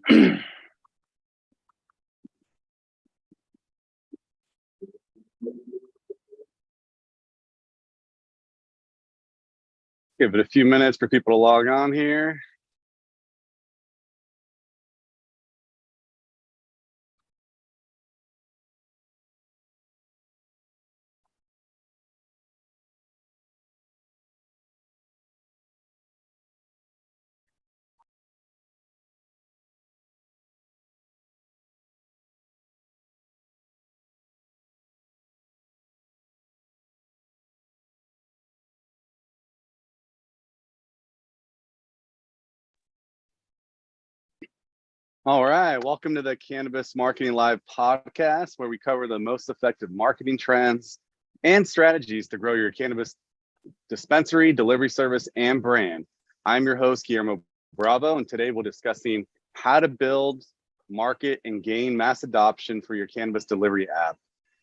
Give it a few minutes for people to log on here. All right, welcome to the Cannabis Marketing Live podcast, where we cover the most effective marketing trends and strategies to grow your cannabis dispensary, delivery service, and brand. I'm your host, Guillermo Bravo, and today we're discussing how to build, market, and gain mass adoption for your cannabis delivery app.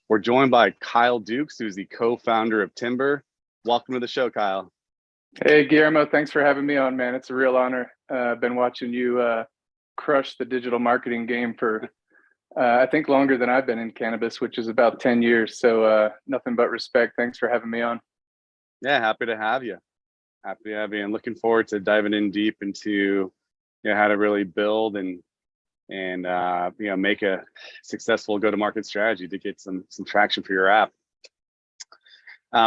We're joined by Kyle Dukes, who's the co-founder of Tymber. Welcome to the show, Kyle. Hey, Guillermo, thanks for having me on, man. It's a real honor. I've been watching you crush the digital marketing game for, I think, longer than I've been in cannabis, which is about 10 years. So nothing but respect. Thanks for having me on. Yeah, happy to have you. Happy to have you, and looking forward to diving in deep into how to really build and make a successful go-to-market strategy to get some traction for your app.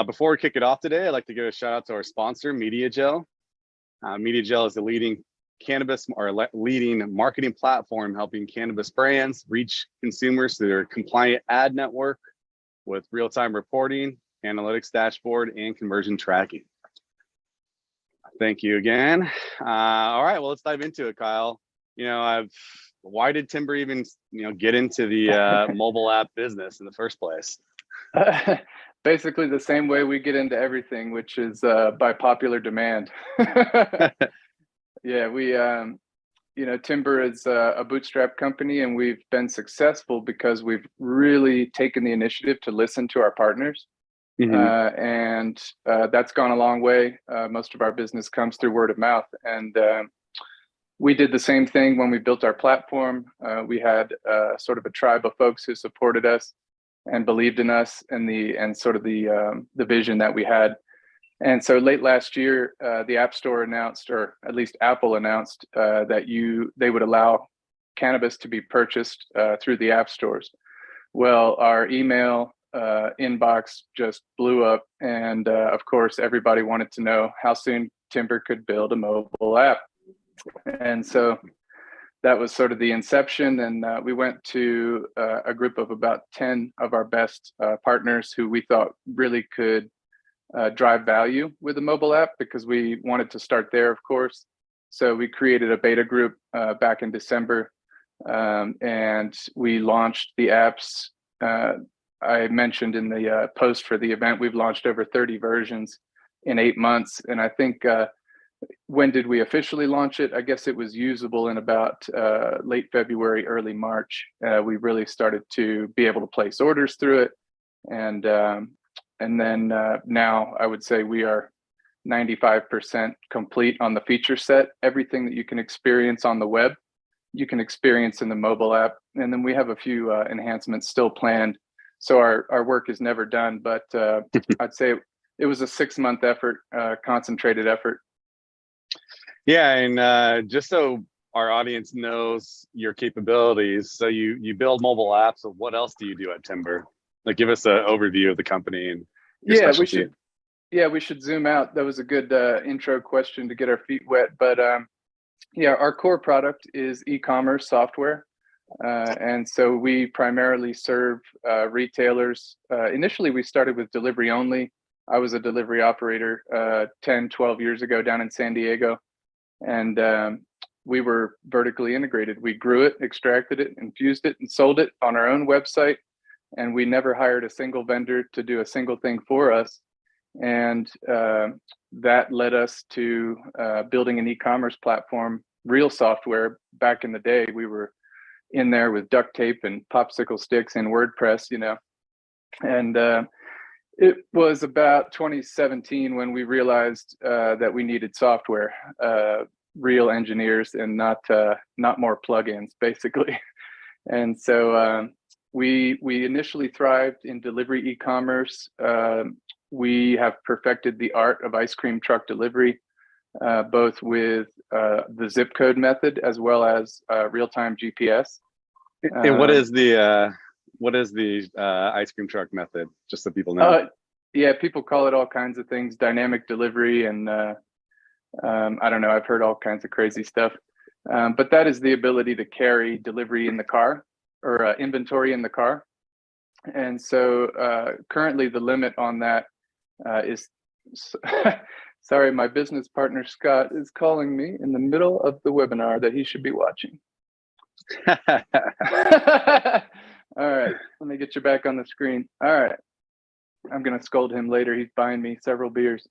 Before we kick it off today, I'd like to give a shout out to our sponsor, MediaJel. MediaJel is the leading leading marketing platform helping cannabis brands reach consumers through their compliant ad network with real-time reporting, analytics dashboard, and conversion tracking. Thank you again. All right, well, let's dive into it, Kyle. Why did Tymber even get into the mobile app business in the first place? Basically the same way we get into everything, which is by popular demand. Yeah, we, Tymber is a bootstrap company, and we've been successful because we've really taken the initiative to listen to our partners. And that's gone a long way. Most of our business comes through word of mouth. And we did the same thing when we built our platform. We had sort of a tribe of folks who supported us and believed in us and the vision that we had. And so late last year, the App Store announced, or at least Apple announced, that they would allow cannabis to be purchased through the app stores. Well, our email inbox just blew up, and of course, everybody wanted to know how soon Tymber could build a mobile app. And so that was sort of the inception, and we went to a group of about 10 of our best partners who we thought really could drive value with a mobile app, because we wanted to start there, of course. So we created a beta group back in December, and we launched the apps. I mentioned in the post for the event, we've launched over 30 versions in 8 months. And I think, when did we officially launch it? I guess it was usable in about late February, early March. We really started to be able to place orders through it. And then now I would say we are 95% complete on the feature set. Everything that you can experience on the web, you can experience in the mobile app. And then we have a few enhancements still planned. So our work is never done, but I'd say it was a 6-month effort, concentrated effort. Yeah, and just so our audience knows your capabilities, so you build mobile apps. So what else do you do at Tymber? Like, give us an overview of the company and your specialty. We should zoom out. That was a good intro question to get our feet wet. But our core product is e-commerce software. And so we primarily serve retailers. Initially, we started with delivery only. I was a delivery operator 10, 12 years ago down in San Diego. And we were vertically integrated. We grew it, extracted it, infused it, and sold it on our own website. And we never hired a single vendor to do a single thing for us. And that led us to building an e-commerce platform, real software. Back in the day, we were in there with duct tape and popsicle sticks and WordPress, And it was about 2017 when we realized that we needed software. real engineers and not more plugins, basically. And so we initially thrived in delivery e-commerce. We have perfected the art of ice cream truck delivery, both with the zip code method as well as real-time GPS. And what is the ice cream truck method? Just so people know. Yeah, people call it all kinds of things, dynamic delivery, and I don't know, I've heard all kinds of crazy stuff. But that is the ability to carry delivery in the car, or inventory in the car. And so currently the limit on that is, sorry, my business partner, Scott, is calling me in the middle of the webinar that he should be watching. All right, let me get you back on the screen. All right, I'm gonna scold him later. He's buying me several beers.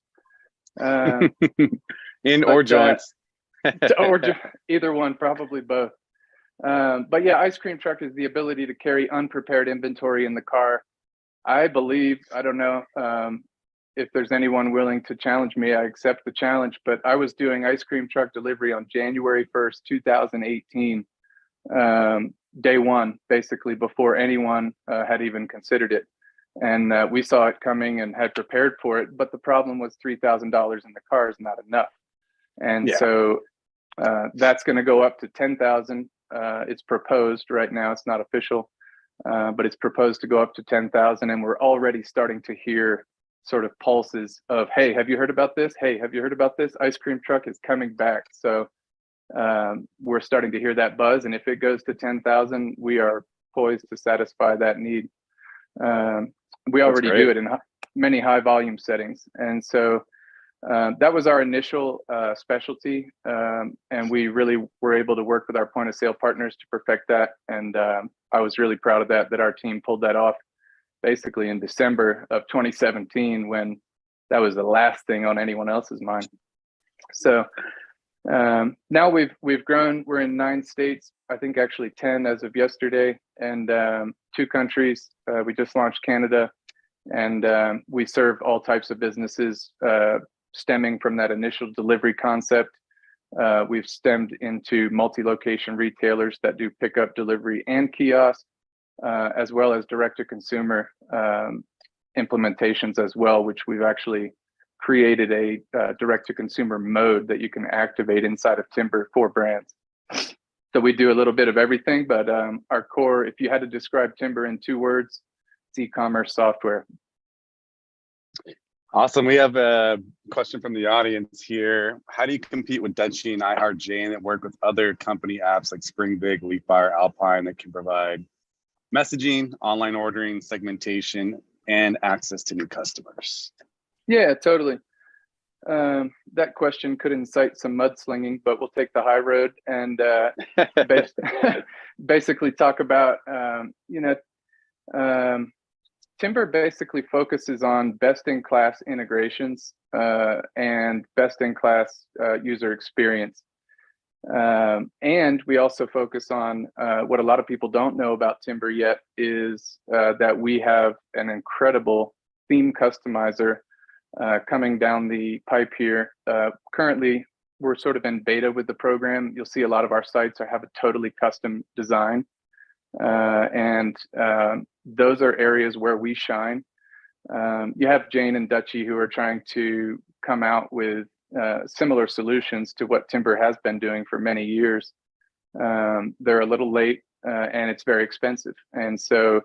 Or joints. Or either one, probably both. But yeah, ice cream truck is the ability to carry unprepared inventory in the car. I believe, I don't know if there's anyone willing to challenge me, I accept the challenge, but I was doing ice cream truck delivery on January 1st, 2018, day one, basically before anyone had even considered it. And we saw it coming and had prepared for it, but the problem was $3,000 in the car is not enough. And so that's going to go up to 10,000. It's proposed right now. It's not official, but it's proposed to go up to 10,000. And we're already starting to hear sort of pulses of, hey, have you heard about this? Hey, have you heard about this? Ice cream truck is coming back. So we're starting to hear that buzz. And if it goes to 10,000, we are poised to satisfy that need. We already do it in many high volume settings. And so that was our initial specialty. And we really were able to work with our point of sale partners to perfect that. And I was really proud of that our team pulled that off basically in December of 2017, when that was the last thing on anyone else's mind. So now we've grown. We're in 9 states, I think actually 10 as of yesterday, and 2 countries. We just launched Canada, and we serve all types of businesses stemming from that initial delivery concept. We've stemmed into multi-location retailers that do pickup, delivery, and kiosk, as well as direct-to-consumer implementations as well, which we've actually created a direct-to-consumer mode that you can activate inside of Tymber for brands. So we do a little bit of everything, but our core, if you had to describe Tymber in 2 words, it's e-commerce software. Awesome. We have a question from the audience here. How do you compete with Dutchie and iHeartJane that work with other company apps like Springbig, Leafbuyer, Alpine that can provide messaging, online ordering, segmentation, and access to new customers? Yeah, totally. That question could incite some mudslinging, but we'll take the high road and basically talk about, Tymber basically focuses on best-in-class integrations and best-in-class user experience. And we also focus on what a lot of people don't know about Tymber yet is that we have an incredible theme customizer coming down the pipe here. Currently, we're sort of in beta with the program. You'll see a lot of our sites have a totally custom design. And those are areas where we shine. You have Jane and Dutchie who are trying to come out with similar solutions to what Tymber has been doing for many years. They're a little late and it's very expensive. And so,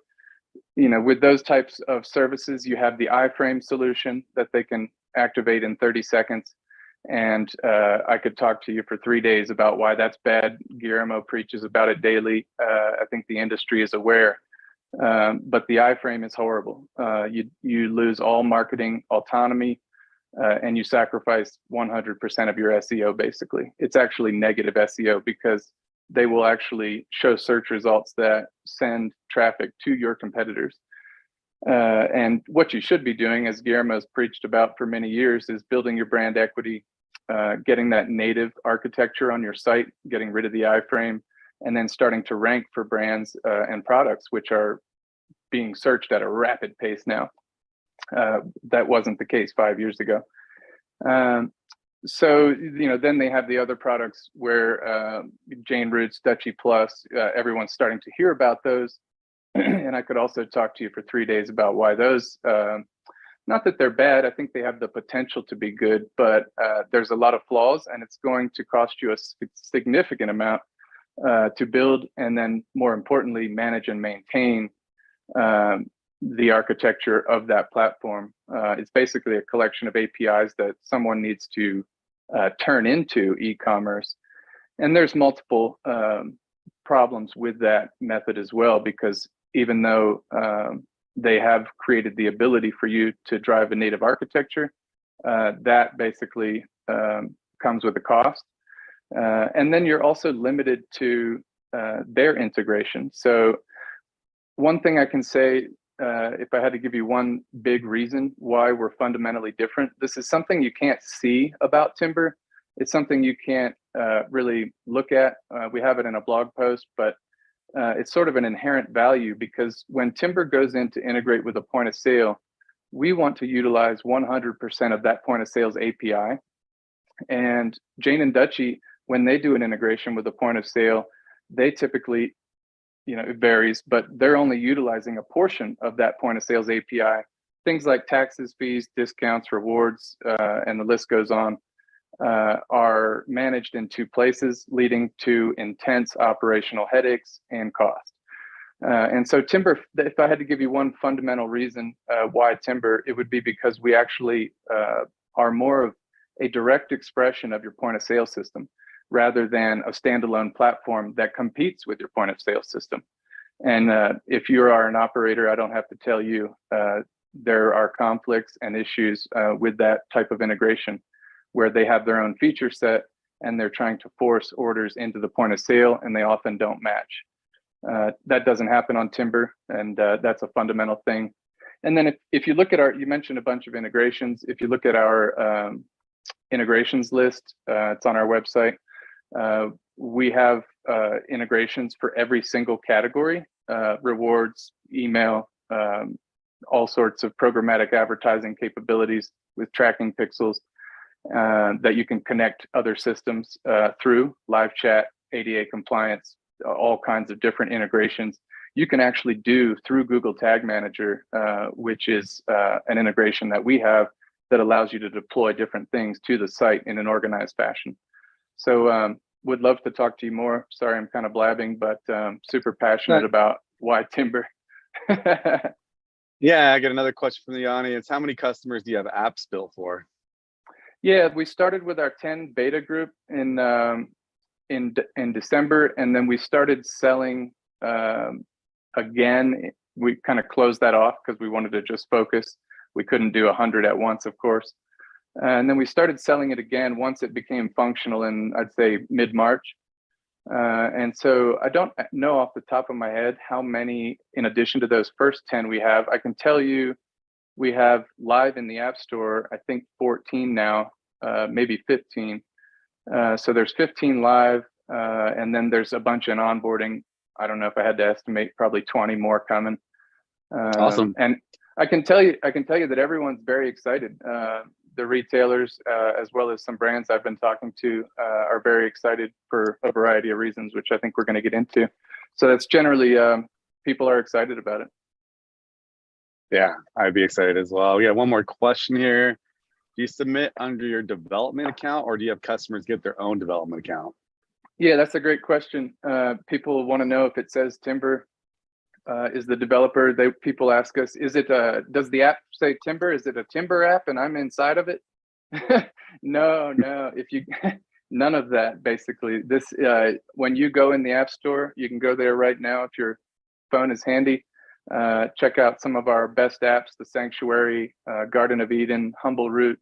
with those types of services, you have the iframe solution that they can activate in 30 seconds. And I could talk to you for 3 days about why that's bad. Guillermo preaches about it daily. I think the industry is aware, but the iframe is horrible. You lose all marketing autonomy and you sacrifice 100% of your SEO, basically. It's actually negative SEO because they will actually show search results that send traffic to your competitors. And what you should be doing, as Guillermo's preached about for many years, is building your brand equity, getting that native architecture on your site, getting rid of the iframe, and then starting to rank for brands and products which are being searched at a rapid pace now. That wasn't the case 5 years ago. So, then they have the other products where Jane Roots, Dutchy Plus, everyone's starting to hear about those. And I could also talk to you for 3 days about why those, not that they're bad, I think they have the potential to be good, but there's a lot of flaws, and it's going to cost you a significant amount to build, and then more importantly, manage and maintain the architecture of that platform. It's basically a collection of APIs that someone needs to turn into e-commerce. And there's multiple problems with that method as well, because even though they have created the ability for you to drive a native architecture, that basically comes with a cost. And then you're also limited to their integration. So one thing I can say, if I had to give you one big reason why we're fundamentally different, this is something you can't see about Tymber. It's something you can't really look at. We have it in a blog post, but it's sort of an inherent value, because when Tymber goes in to integrate with a point of sale, we want to utilize 100% of that point of sales API. And Jane and Dutchy, when they do an integration with a point of sale, they typically, it varies, but they're only utilizing a portion of that point of sales API. Things like taxes, fees, discounts, rewards, and the list goes on, are managed in two places, leading to intense operational headaches and cost. And so Tymber, if I had to give you one fundamental reason why Tymber, it would be because we actually are more of a direct expression of your point of sale system, rather than a standalone platform that competes with your point of sale system. And if you are an operator, I don't have to tell you, there are conflicts and issues with that type of integration, where they have their own feature set and they're trying to force orders into the point of sale, and they often don't match. That doesn't happen on Tymber, and that's a fundamental thing. And then if you look at you mentioned a bunch of integrations. If you look at our integrations list, it's on our website. We have integrations for every single category, rewards, email, all sorts of programmatic advertising capabilities with tracking pixels that you can connect other systems through, live chat, ADA compliance, all kinds of different integrations. You can actually do through Google Tag Manager, which is an integration that we have that allows you to deploy different things to the site in an organized fashion. So would love to talk to you more. Sorry, I'm kind of blabbing, but super passionate about why Tymber. Yeah, I got another question from the audience. How many customers do you have apps built for? Yeah, we started with our 10 beta group in December, and then we started selling again. We kind of closed that off because we wanted to just focus. We couldn't do 100 at once, of course. And then we started selling it again once it became functional in, I'd say, mid-March. And so I don't know off the top of my head how many, in addition to those first 10 we have. I can tell you we have live in the App Store, I think 14 now, maybe 15. So there's 15 live, and then there's a bunch in onboarding. I don't know if I had to estimate, probably 20 more coming. Awesome. And I can tell you that everyone's very excited. The retailers, as well as some brands I've been talking to, are very excited for a variety of reasons, which I think we're going to get into. So that's generally, people are excited about it. Yeah, I'd be excited as well. We got one more question here. Do you submit under your development account, or do you have customers get their own development account? Yeah, that's a great question. People want to know if it says Tymber is the developer. People ask us, does the app say Tymber? Is it a Tymber app and I'm inside of it? No. None of that. Basically, this when you go in the App Store, you can go there right now if your phone is handy. Check out some of our best apps: the Sanctuary, Garden of Eden, Humble Root.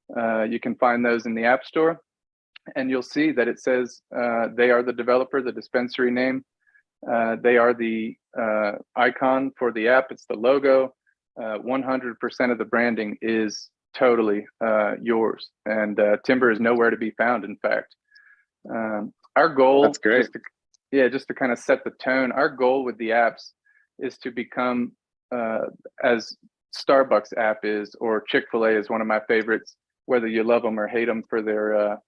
You can find those in the App Store, and you'll see that it says they are the developer, the dispensary name. They are the icon for the app. It's the logo. 100% of the branding is totally yours, and Tymber is nowhere to be found. In fact, our goal, that's great. Just to kind of set the tone. Our goal with the apps is to become as Starbucks app is, or Chick-fil-A is one of my favorites. Yeah. you love them or hate them for their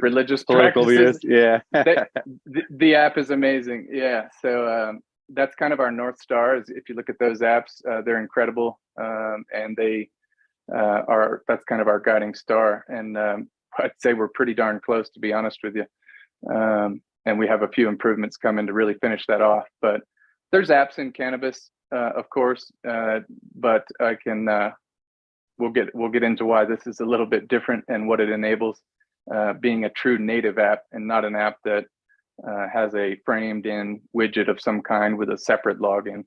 religious Political views. practices. Yeah. The app is amazing. Yeah. So that's kind of our North Star. Is if you look at those apps, they're incredible, and that's kind of our guiding star. And I'd say we're pretty darn close, to be honest with you. And we have a few improvements coming to really finish that off. But there's apps in cannabis, of course, but we'll get into why this is a little bit different and what it enables, being a true native app and not an app that has a framed in widget of some kind with a separate login.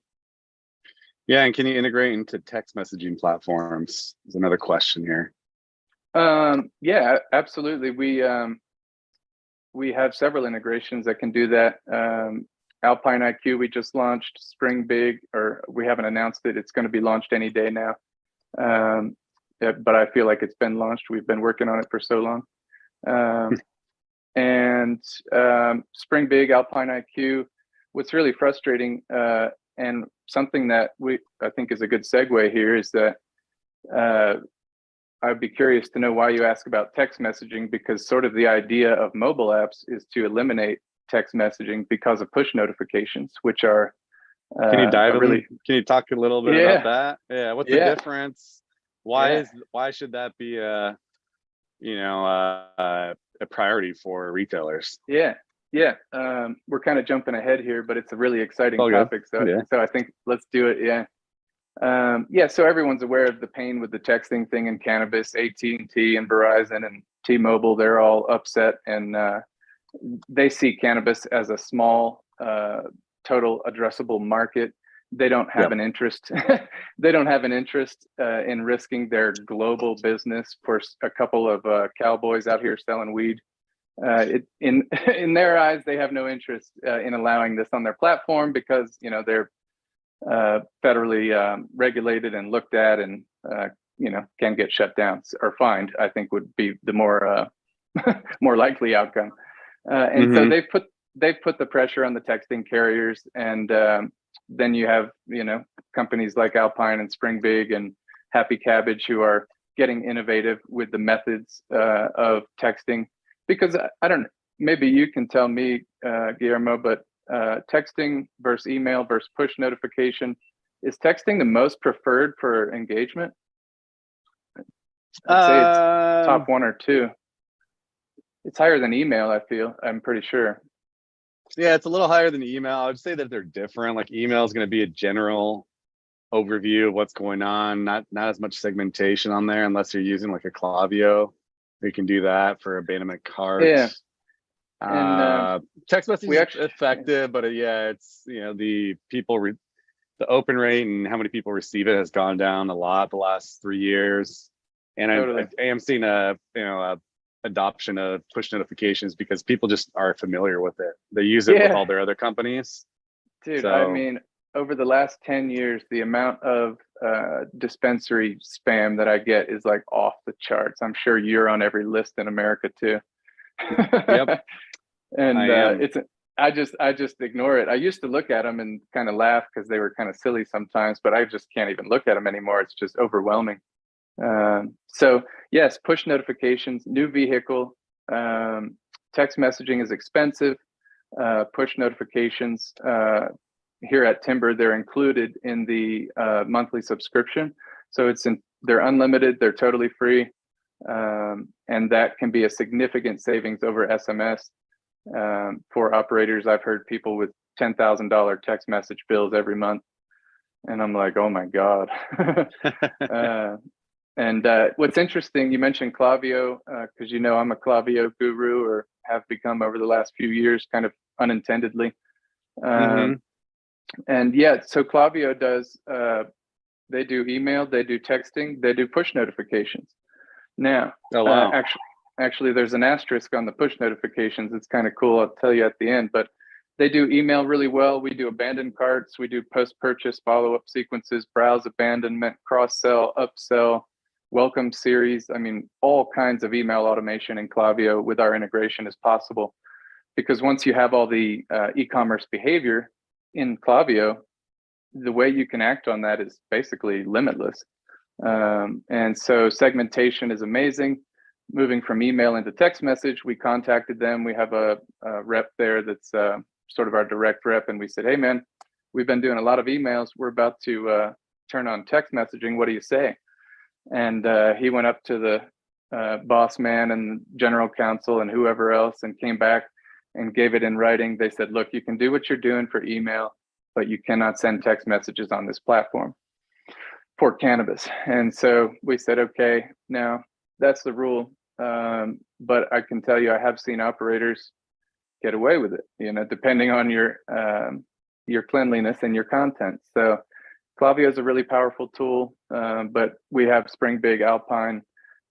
Yeah, and can you integrate into text messaging platforms? Is another question here. Yeah, absolutely. We have several integrations that can do that. Alpine IQ we just launched, Spring Big, or we haven't announced it. It's going to be launched any day now. But I feel like it's been launched. We've been working on it for so long. And Spring Big, Alpine IQ. What's really frustrating, and something that I think is a good segue here, is that I'd be curious to know why you ask about text messaging, because sort of the idea of mobile apps is to eliminate text messaging because of push notifications, which are can you dive in? Can you talk a little bit about that? Yeah, what's the difference? Why should that be a priority for retailers? Yeah. We're kind of jumping ahead here, but it's a really exciting topic. So I think let's do it. Yeah. So everyone's aware of the pain with the texting thing in cannabis. AT&T and Verizon and T-Mobile, they're all upset, and they see cannabis as a small total addressable market. They don't have an interest. They don't have an interest in risking their global business for a couple of cowboys out here selling weed. In their eyes, they have no interest in allowing this on their platform because they're federally regulated and looked at, and can get shut down or fined, I think would be the more likely outcome. And so they've put the pressure on the texting carriers, and then you have companies like Alpine and Spring Big and Happy Cabbage who are getting innovative with the methods of texting. Because I don't, maybe you can tell me, Guillermo, but texting versus email versus push notification, is texting the most preferred for engagement? I'd say it's top one or two. It's higher than email, I'm pretty sure. Yeah, it's a little higher than email. I would say that they're different. Like email is going to be a general overview of what's going on, not as much segmentation on there, unless you're using like a clavio. You can do that for abandonment carts. Yeah. And text message is effective, but it's the open rate and how many people receive it has gone down a lot the last 3 years. And I am seeing a adoption of push notifications because people just are familiar with it. They use it with all their other companies. Dude, I mean, over the last 10 years, the amount of dispensary spam that I get is like off the charts. I'm sure you're on every list in America too. Yep. And I just ignore it. I used to look at them and kind of laugh because they were kind of silly sometimes, but I just can't even look at them anymore. It's just overwhelming. So yes, push notifications, new vehicle, text messaging is expensive. Push notifications, here at Tymber, they're included in the monthly subscription. So they're unlimited, they're totally free. And that can be a significant savings over SMS for operators. I've heard people with $10,000 text message bills every month. And I'm like, oh my God. And what's interesting, you mentioned clavio, because I'm a clavio guru, or have become over the last few years, kind of unintendedly. And so clavio does, they do email, they do texting, they do push notifications. Now, actually, there's an asterisk on the push notifications. It's kind of cool. I'll tell you at the end, but they do email really well. We do abandoned carts. We do post-purchase follow-up sequences, browse abandonment, cross-sell, upsell, welcome series. I mean, all kinds of email automation in clavio with our integration is possible, because once you have all the e-commerce behavior in clavio, the way you can act on that is basically limitless. And so segmentation is amazing. Moving from email into text message, we contacted them. We have a rep there that's sort of our direct rep. And we said, hey, man, we've been doing a lot of emails. We're about to turn on text messaging. What do you say? And he went up to the boss man and general counsel and whoever else and came back and gave it in writing. They said, look, you can do what you're doing for email, but you cannot send text messages on this platform for cannabis. And so we said, okay, now that's the rule. But I can tell you, I have seen operators get away with it, you know, depending on your cleanliness and your content. So Clavio is a really powerful tool, but we have Spring Big, Alpine,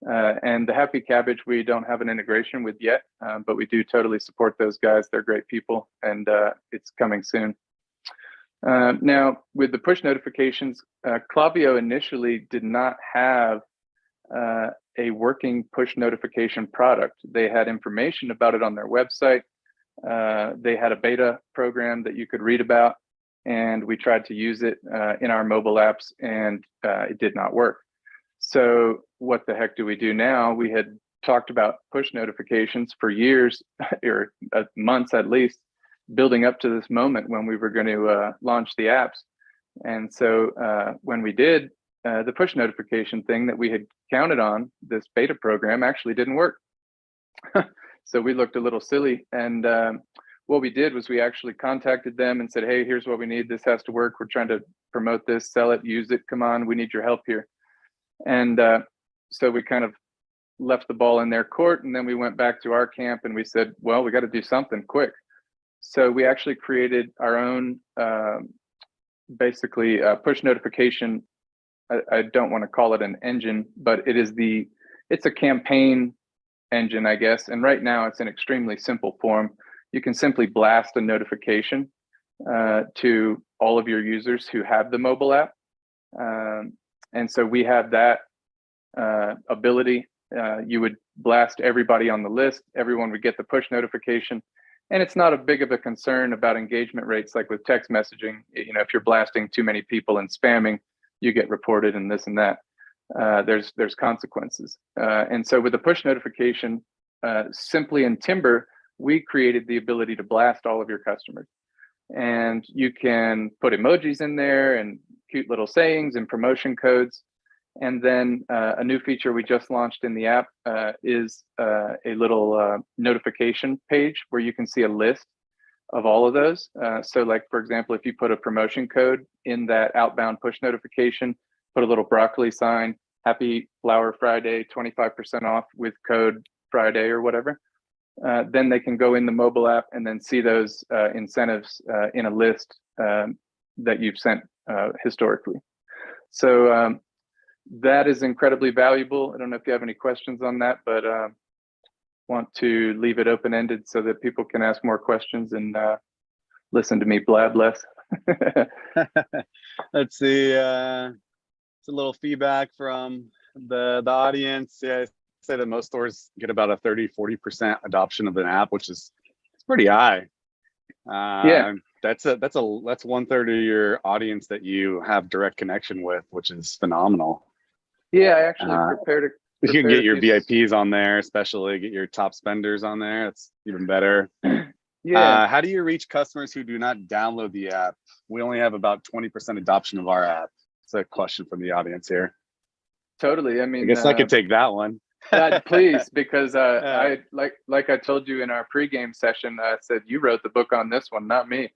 and the Happy Cabbage we don't have an integration with yet, but we do totally support those guys. They're great people, and it's coming soon. Now, with the push notifications, Clavio initially did not have a working push notification product. They had information about it on their website. They had a beta program that you could read about, and we tried to use it in our mobile apps, and it did not work. So what the heck do we do now? We had talked about push notifications for years, or months at least, building up to this moment when we were going to launch the apps. And so when we did, the push notification thing that we had counted on, this beta program, actually didn't work. So we looked a little silly. And what we did was we actually contacted them and said, hey, here's what we need. This has to work. We're trying to promote this, sell it, use it. Come on, we need your help here. And so we kind of left the ball in their court. And then we went back to our camp and we said, well, we got to do something quick. So we actually created our own basically push notification. I don't want to call it an engine, but it's a campaign engine, I guess. And right now it's an extremely simple form. You can simply blast a notification to all of your users who have the mobile app. And so we have that ability. You would blast everybody on the list. Everyone would get the push notification. And it's not a big of a concern about engagement rates like with text messaging. You know, if you're blasting too many people and spamming, you get reported and this and that. There's consequences. And so with the push notification, simply in Tymber, we created the ability to blast all of your customers. And you can put emojis in there and cute little sayings and promotion codes. And then a new feature we just launched in the app is a little notification page where you can see a list of all of those. So like, for example, if you put a promotion code in that outbound push notification, put a little broccoli sign, Happy Flower Friday, 25% off with code Friday or whatever, then they can go in the mobile app and then see those incentives in a list that you've sent historically. So that is incredibly valuable. I don't know if you have any questions on that, but want to leave it open-ended so that people can ask more questions and listen to me blab less. Let's see. It's a little feedback from the audience. Yeah, I say that most stores get about a 30-40% adoption of an app, which is pretty high. Yeah, that's 1/3 of your audience that you have direct connection with, which is phenomenal. Yeah, I actually prepared a. You can get your VIPs on there, especially get your top spenders on there. It's even better. Yeah. How do you reach customers who do not download the app? We only have about 20% adoption of our app. It's a question from the audience here. Totally. I mean, I guess I could take that one. Please, because I like I told you in our pregame session, I said you wrote the book on this one, not me.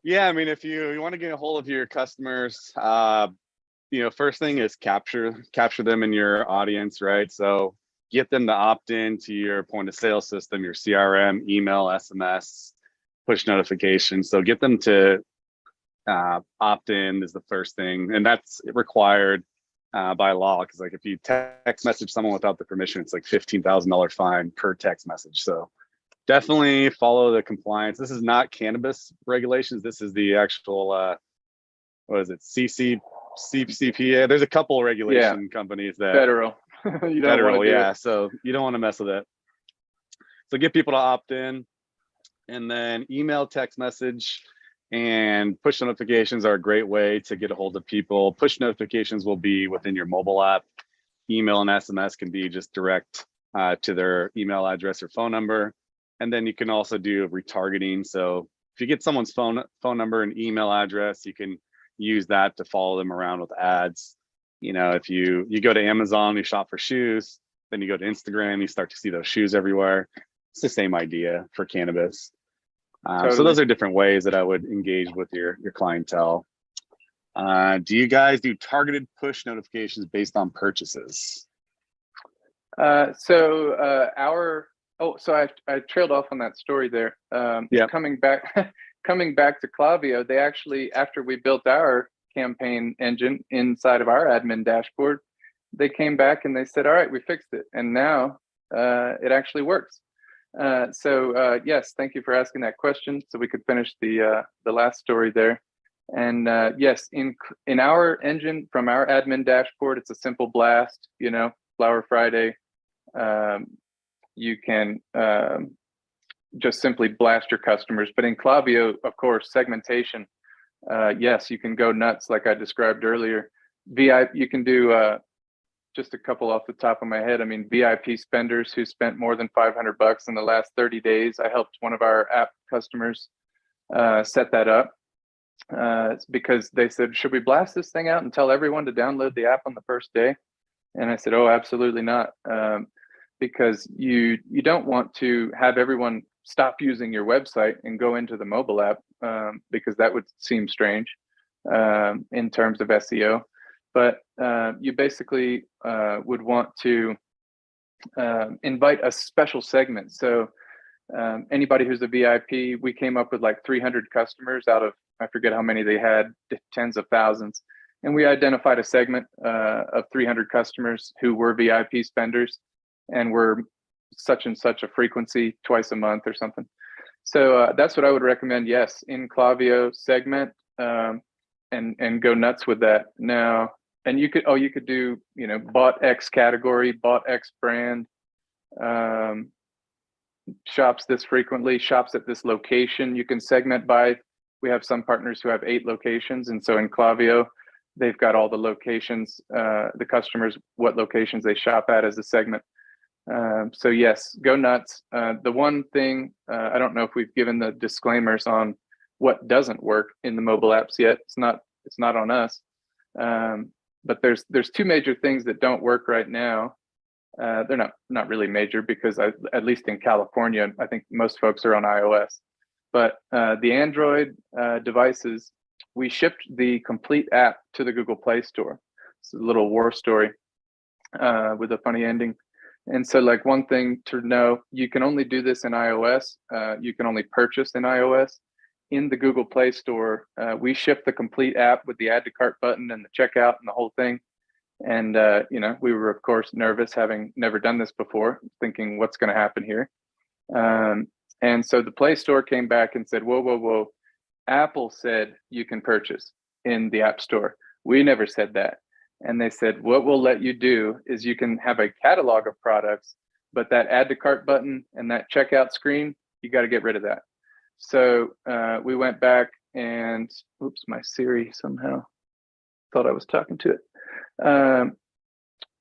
Yeah, I mean, if you want to get a hold of your customers, first thing is capture them in your audience, right? So get them to opt in to your point of sale system, your CRM, email, SMS, push notifications. So get them to opt in is the first thing, and that's required by law, because like if you text message someone without the permission, it's like $15,000 fine per text message. So definitely follow the compliance. This is not cannabis regulations. This is the actual what is it, CCPA. There's a couple of regulation companies that federal. You don't federal, want to do yeah. it. So you don't want to mess with it. So get people to opt in, and then email, text message, And push notifications are a great way to get a hold of people. Push notifications will be within your mobile app. Email and SMS can be just direct to their email address or phone number. And then you can also do retargeting. So if you get someone's phone number and email address, you can use that to follow them around with ads. You know, if you go to Amazon, you shop for shoes, then you go to Instagram, you start to see those shoes everywhere. It's the same idea for cannabis. Totally. So those are different ways that I would engage with your clientele. Do you guys do targeted push notifications based on purchases? So I trailed off on that story there. Yeah. Coming back to Clavio, they actually, after we built our campaign engine inside of our admin dashboard, they came back and they said, all right, we fixed it. And now it actually works. Yes, thank you for asking that question. So we could finish the last story there. And yes, in our engine from our admin dashboard, it's a simple blast, you know, Flower Friday. You can just simply blast your customers. But in Clavio, of course, segmentation. Yes, you can go nuts like I described earlier. You can do just a couple off the top of my head. I mean, VIP spenders who spent more than $500 in the last 30 days. I helped one of our app customers set that up. It's because they said, should we blast this thing out and tell everyone to download the app on the first day? And I said, oh, absolutely not. Because you don't want to have everyone stop using your website and go into the mobile app, because that would seem strange in terms of SEO. But you basically would want to invite a special segment. So anybody who's a VIP, we came up with like 300 customers out of, I forget how many they had, tens of thousands. And we identified a segment of 300 customers who were VIP spenders and were such and such a frequency, twice a month or something. So that's what I would recommend. Yes, in Clavio, segment and go nuts with that. Now, and you could do, you know, bought X category, bought X brand, shops this frequently, shops at this location. You can segment by, we have some partners who have 8 locations. And so in Clavio, they've got all the locations, the customers, what locations they shop at as a segment. So yes, go nuts. The one thing, I don't know if we've given the disclaimers on what doesn't work in the mobile apps yet. It's not on us. But there's 2 major things that don't work right now. They're not really major because at least in California, I think most folks are on iOS. But the Android devices, we shipped the complete app to the Google Play Store. It's a little war story with a funny ending. And so, like, one thing to know, you can only do this in iOS. You can only purchase in iOS. In the Google Play Store, we ship the complete app with the add to cart button and the checkout and the whole thing. And you know, we were of course nervous, having never done this before, thinking what's going to happen here. And so the Play Store came back and said, whoa, Apple said you can purchase in the App Store. We never said that. And they said, what we'll let you do is you can have a catalog of products, but that add to cart button and that checkout screen, you got to get rid of that. So we went back and, oops, my Siri somehow thought I was talking to it.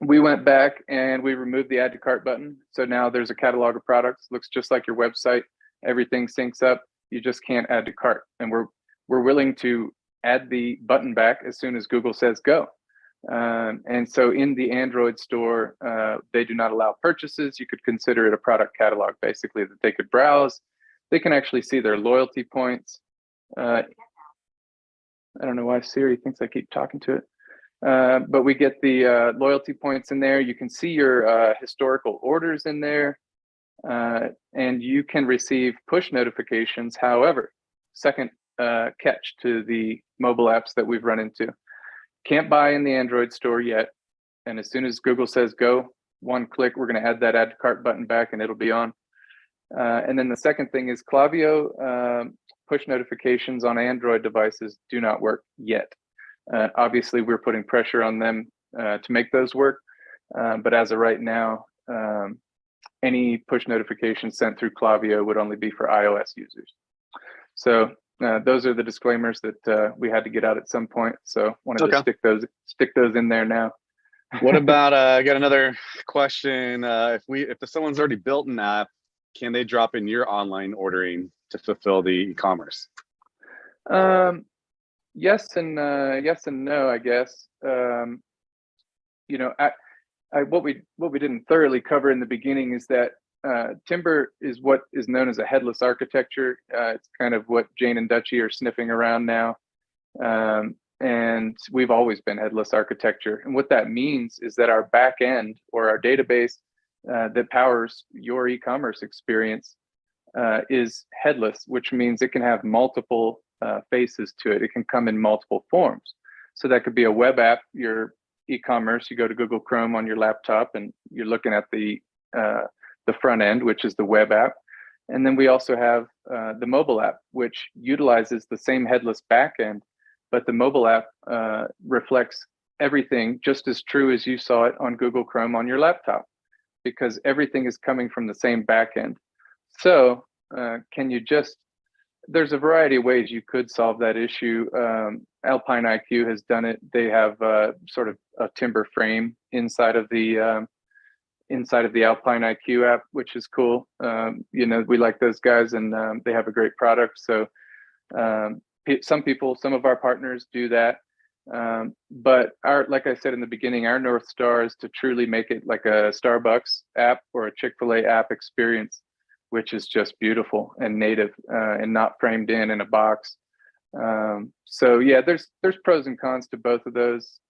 We went back and we removed the add to cart button. So now there's a catalog of products, looks just like your website. Everything syncs up. You just can't add to cart. And we're willing to add the button back as soon as Google says go. And so in the Android store, they do not allow purchases. You could consider it a product catalog, basically, that they could browse. They can actually see their loyalty points. I don't know why Siri thinks I keep talking to it. But we get the loyalty points in there. You can see your historical orders in there. And you can receive push notifications. However, second catch to the mobile apps that we've run into. Can't buy in the Android store yet. And as soon as Google says go, one click, we're going to add that add to cart button back and it'll be on. And then the second thing is Clavio push notifications on Android devices do not work yet. Obviously, we're putting pressure on them to make those work. But as of right now, any push notifications sent through Clavio would only be for iOS users. So those are the disclaimers that we had to get out at some point. So wanted to stick those in there now. What about, I got another question. If someone's already built an app, can they drop in your online ordering to fulfill the e-commerce? Yes and no, I guess. You know, what we didn't thoroughly cover in the beginning is that Tymber is what is known as a headless architecture. It's kind of what Jane and Dutchie are sniffing around now. And we've always been headless architecture. And what that means is that our back end, or our database that powers your e-commerce experience, is headless, which means it can have multiple faces to it. It can come in multiple forms. So that could be a web app, your e-commerce. You go to Google Chrome on your laptop and you're looking at the front end, which is the web app. And then we also have the mobile app, which utilizes the same headless back end, but the mobile app reflects everything just as true as you saw it on Google Chrome on your laptop, because everything is coming from the same back end. So there's a variety of ways you could solve that issue. Alpine IQ has done it. They have sort of a Tymber frame inside of the Alpine IQ app, which is cool. You know, we like those guys, and they have a great product. So some of our partners do that. But like I said in the beginning, our North Star is to truly make it like a Starbucks app or a Chick-fil-A app experience, which is just beautiful and native and not framed in a box. So yeah, there's pros and cons to both of those.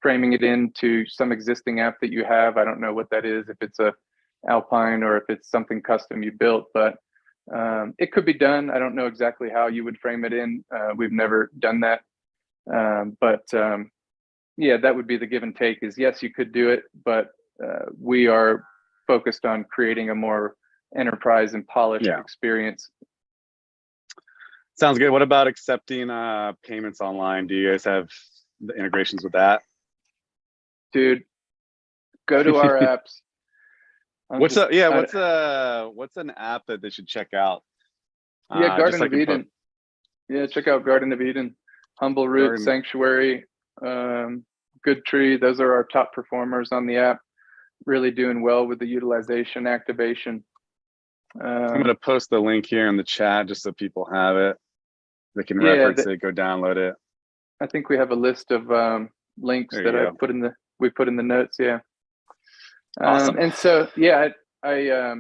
Framing it into some existing app that you have, I don't know what that is, if it's a Alpine or if it's something custom you built, but it could be done. I don't know exactly how you would frame it in. We've never done that. Yeah, that would be the give and take, is yes, you could do it, but we are focused on creating a more enterprise and polished experience. Sounds good. What about accepting payments online? Do you guys have the integrations with that? Dude, go to our apps. What's an app that they should check out? Yeah, Garden of Eden. Yeah, check out Garden of Eden, Humble Root, Sanctuary, Good Tree. Those are our top performers on the app. Really doing well with the utilization activation. I'm going to post the link here in the chat just so people have it. They can reference it, go download it. I think we have a list of links that we put in the notes. Yeah. Awesome. And so, yeah, I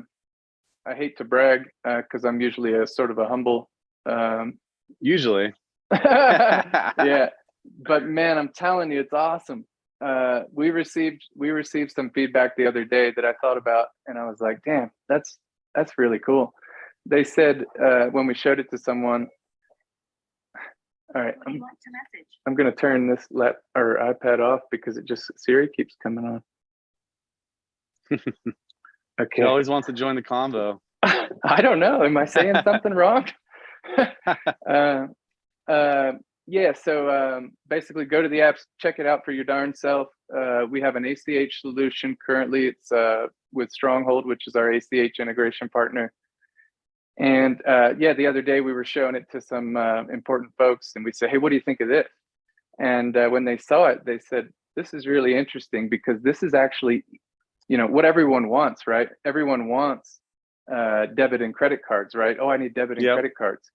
hate to brag because I'm usually a sort of a humble. Usually. Yeah, but man, I'm telling you, it's awesome. We received some feedback the other day that I thought about, and I was like, damn, that's really cool. They said when we showed it to someone. All right, I'm going to turn this iPad off because Siri keeps coming on. Okay. He always wants to join the convo. I don't know. Am I saying something wrong? Yeah. So basically, go to the apps, check it out for your darn self. We have an ACH solution currently. It's with Stronghold, which is our ACH integration partner. And the other day we were showing it to some important folks, and we said, "Hey, what do you think of this?" And when they saw it, they said, "This is really interesting because this is actually, you know, what everyone wants, right? Everyone wants debit and credit cards, right? Oh, I need debit and credit cards.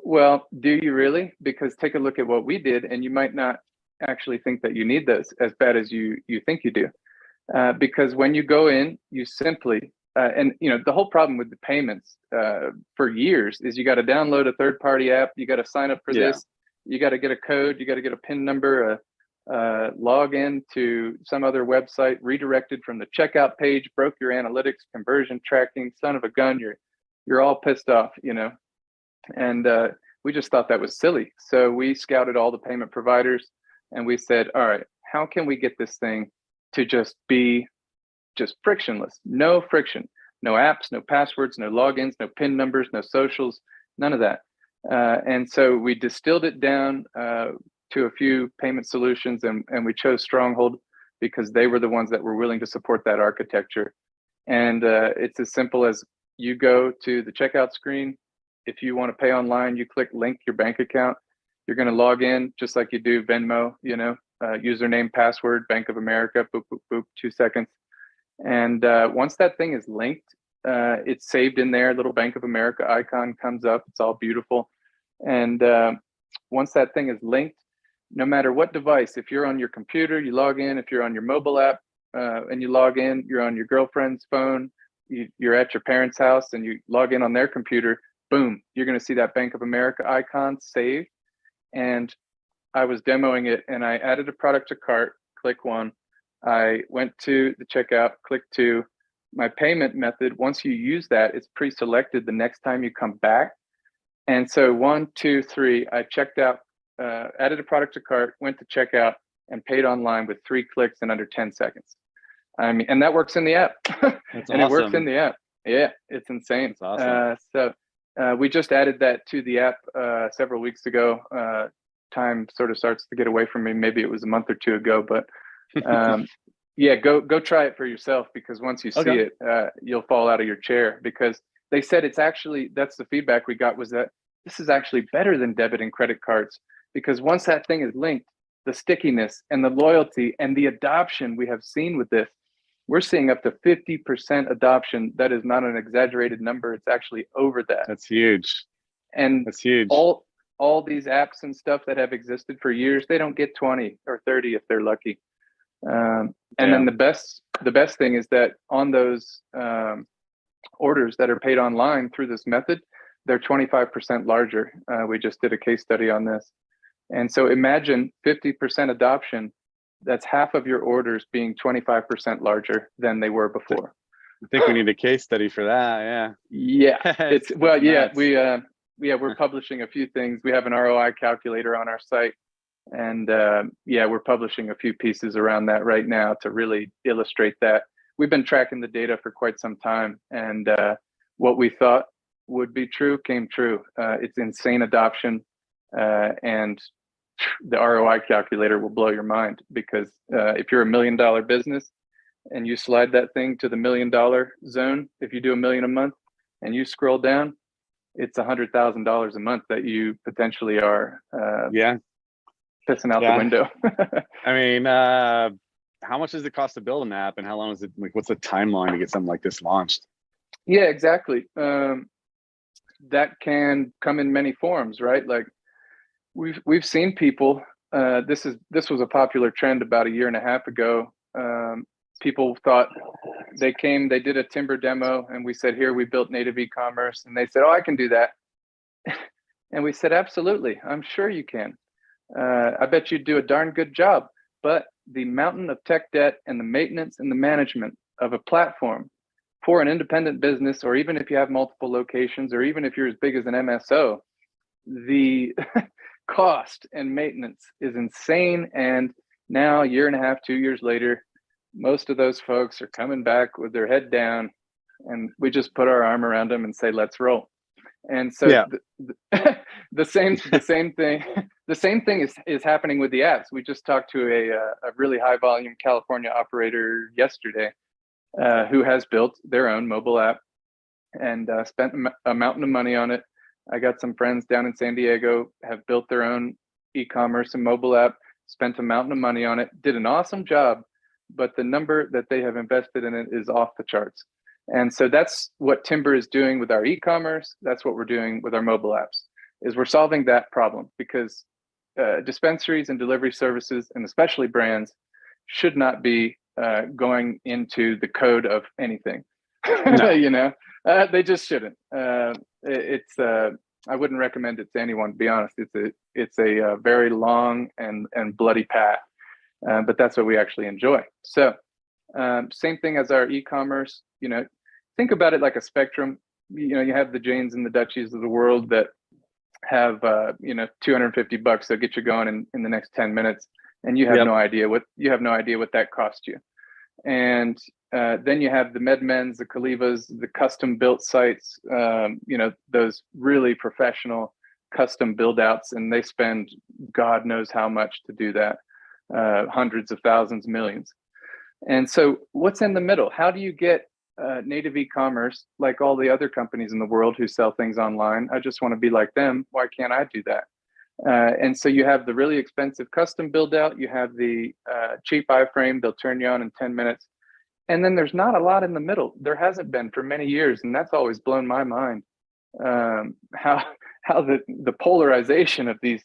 Well, do you really? Because take a look at what we did, and you might not actually think that you need those as bad as you think you do, because when you go in, you simply and you know, the whole problem with the payments for years is you got to download a third-party app, you got to sign up for this, you got to get a code, you got to get a PIN number, log in to some other website, redirected from the checkout page, broke your analytics, conversion tracking, son of a gun, you're all pissed off, you know. And we just thought that was silly. So we scouted all the payment providers and we said, all right, how can we get this thing to just be frictionless? No friction, no apps, no passwords, no logins, no PIN numbers, no socials, none of that. And so we distilled it down to a few payment solutions, and we chose Stronghold because they were the ones that were willing to support that architecture. And it's as simple as you go to the checkout screen, If you want to pay online, you click link your bank account. You're going to log in just like you do Venmo, username, password, Bank of America, boop, boop, boop, 2 seconds. And once that thing is linked, it's saved in there. Little Bank of America icon comes up. It's all beautiful. And once that thing is linked, no matter what device, if you're on your computer, you log in. If you're on your mobile app and you log in, you're on your girlfriend's phone, you're at your parents' house and you log in on their computer, boom, you're going to see that Bank of America icon saved. And I was demoing it and I added a product to cart, click 1. I went to the checkout, click 2. My payment method, once you use that, it's pre-selected the next time you come back. And so 1, 2, 3, I checked out, added a product to cart, went to checkout, and paid online with 3 clicks in under 10 seconds. I mean, and that works in the app. That's and awesome. It works in the app. Yeah, it's insane. That's awesome. So we just added that to the app several weeks ago. Time sort of starts to get away from me. Maybe it was a month or 2 ago, but yeah, go try it for yourself, because once you see it, you'll fall out of your chair, because they said it's actually, that's the feedback we got, was that this is actually better than debit and credit cards, because once that thing is linked, the stickiness and the loyalty and the adoption we have seen with this, we're seeing up to 50% adoption. That is not an exaggerated number. It's actually over that. That's huge. And that's huge. All these apps and stuff that have existed for years, they don't get 20 or 30 if they're lucky. And then the best thing is that on those orders that are paid online through this method, they're 25% larger. We just did a case study on this. And so imagine 50% adoption. That's half of your orders being 25% larger than they were before. I think we need a case study for that. Yeah. We're publishing a few things. We have an ROI calculator on our site. And we're publishing a few pieces around that right now to really illustrate that. We've been tracking the data for quite some time. And what we thought would be true came true. It's insane adoption. And the ROI calculator will blow your mind, because if you're $1 million business and you slide that thing to the $1 million zone, if you do $1 million a month and you scroll down, it's $100,000 a month that you potentially are pissing out the window. I mean, how much does it cost to build an app, and how long is it, like, what's the timeline to get something like this launched? Yeah, exactly. That can come in many forms, right? Like we've seen people, this was a popular trend about 1.5 years ago. People thought, they did a Tymber demo, and we said, here, we built native e-commerce, and they said, oh, I can do that. And we said, absolutely, I'm sure you can. I bet you'd do a darn good job. But the mountain of tech debt and the maintenance and the management of a platform for an independent business, or even if you have multiple locations, or even if you're as big as an MSO, the cost and maintenance is insane. And now 1.5 years, 2 years later, most of those folks are coming back with their head down, and we just put our arm around them and say, let's roll. And so the same thing is happening with the apps. We just talked to a really high volume California operator yesterday who has built their own mobile app and spent a mountain of money on it. I got some friends down in San Diego have built their own e-commerce and mobile app, spent a mountain of money on it, did an awesome job, but the number that they have invested in it is off the charts. And so that's what Tymber is doing with our e-commerce. That's what we're doing with our mobile apps, is we're solving that problem, because dispensaries and delivery services, and especially brands, should not be going into the code of anything. No. They just shouldn't. I wouldn't recommend it to anyone, to be honest. It's a very long and bloody path, but that's what we actually enjoy. So same thing as our e-commerce. Think about it like a spectrum. You have the Janes and the Dutchies of the world that have $250 that get you going in the next 10 minutes, and you have no idea what that cost you. And then you have the MedMens, the Calivas, the custom built sites, those really professional custom build outs, and they spend God knows how much to do that, hundreds of thousands, millions. And so what's in the middle? How do you get native e-commerce like all the other companies in the world who sell things online. I just want to be like them. Why can't I do that? And so you have the really expensive custom build out. You have the cheap iframe. They'll turn you on in 10 minutes. And then there's not a lot in the middle. There hasn't been for many years. And that's always blown my mind. How the polarization of these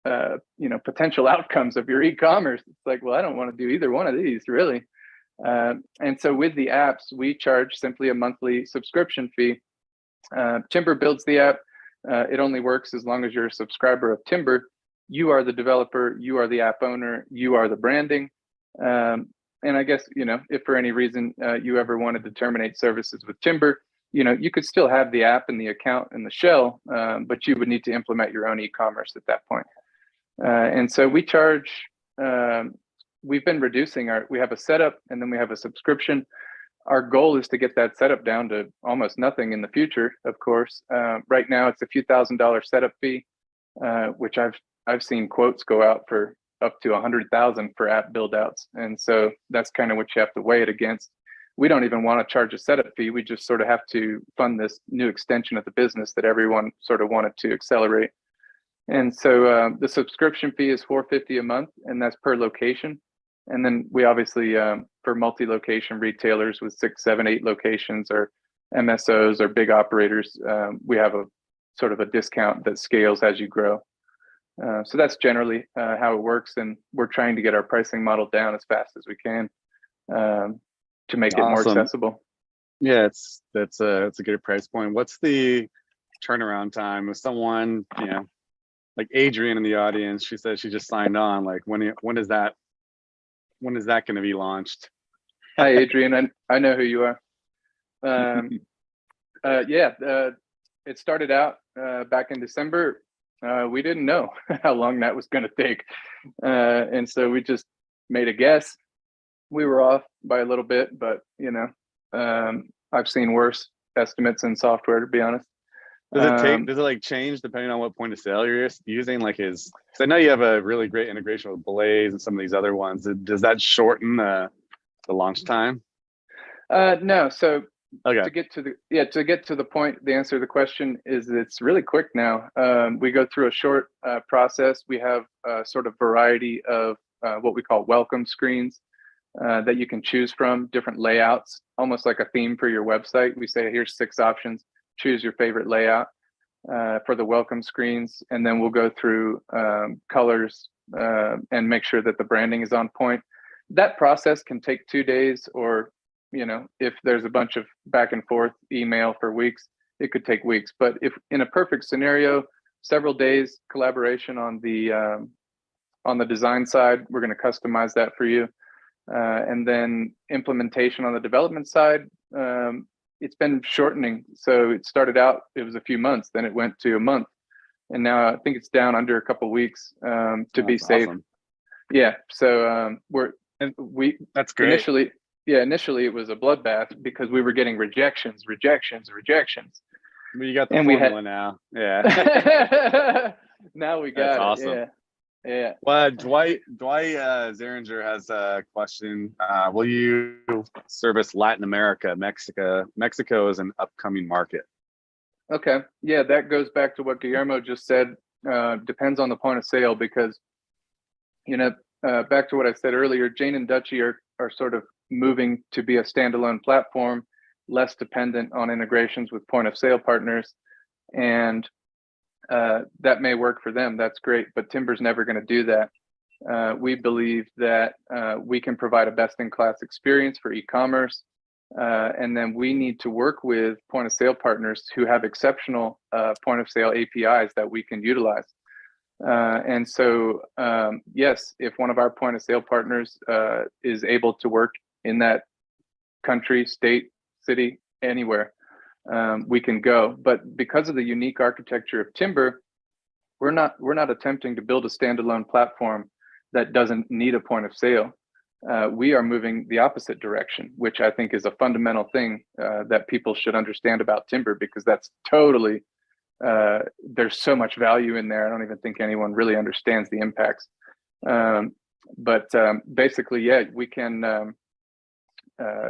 potential outcomes of your e-commerce. It's like, well, I don't want to do either one of these really. And so with the apps, we charge simply a monthly subscription fee. Tymber builds the app. It only works as long as you're a subscriber of Tymber. You are the developer, you are the app owner, you are the branding. And I guess, if for any reason you ever wanted to terminate services with Tymber, you could still have the app and the account and the shell, but you would need to implement your own e-commerce at that point. And so we charge, we've been reducing we have a setup and then we have a subscription. Our goal is to get that setup down to almost nothing in the future, of course. Right now it's a few $1,000s setup fee, which I've seen quotes go out for up to 100,000 for app build outs. And so that's kind of what you have to weigh it against. We don't even want to charge a setup fee. We just sort of have to fund this new extension of the business that everyone sort of wanted to accelerate. And so the subscription fee is $450 a month, and that's per location. And then we obviously, for multi-location retailers with 6, 7, 8 locations, or MSOs or big operators, we have a sort of a discount that scales as you grow. So that's generally how it works, and we're trying to get our pricing model down as fast as we can to make it more accessible. Yeah, it's a good price point. What's the turnaround time with someone, like Adrian in the audience? She said she just signed on. Like when is that going to be launched? Hi, Adrian. I know who you are. It started out back in December. We didn't know how long that was going to take. And so we just made a guess. We were off by a little bit, but I've seen worse estimates in software, to be honest. Does it like change depending on what point of sale you're using? Like because I know you have a really great integration with Blaze and some of these other ones. Does that shorten the launch time? No. So okay. To get to the point, the answer to the question is it's really quick now. We go through a short process. We have a sort of variety of what we call welcome screens that you can choose from, different layouts, almost like a theme for your website. We say, here's 6 options. Choose your favorite layout for the welcome screens. And then we'll go through colors and make sure that the branding is on point. That process can take 2 days, or if there's a bunch of back and forth email for weeks, it could take weeks. But if in a perfect scenario, several days collaboration on the design side, we're going to customize that for you. And then implementation on the development side, it's been shortening. So it started out, it was a few months, then it went to a month. And now I think it's down under a couple of weeks to be safe. Awesome. Yeah. So that's great. Initially it was a bloodbath because we were getting rejections. But you got the formula now. Yeah. Now we got it. Awesome. Yeah. Well, Dwight Zeringer has a question. Will you service Latin America? Mexico is an upcoming market. Okay. Yeah, that goes back to what Guillermo just said. Depends on the point of sale, because back to what I said earlier, Jane and Dutchy are sort of moving to be a standalone platform, less dependent on integrations with point of sale partners. And that may work for them. That's great, but Tymber's never going to do that. We believe that we can provide a best-in-class experience for e-commerce, and then we need to work with point of sale partners who have exceptional point of sale APIs that we can utilize. And so, yes, if one of our point of sale partners is able to work in that country, state, city, anywhere, we can go. But because of the unique architecture of Tymber, we're not attempting to build a standalone platform that doesn't need a point of sale. We are moving the opposite direction, which I think is a fundamental thing that people should understand about Tymber, because that's totally, there's so much value in there. I don't even think anyone really understands the impacts. But basically, yeah, we can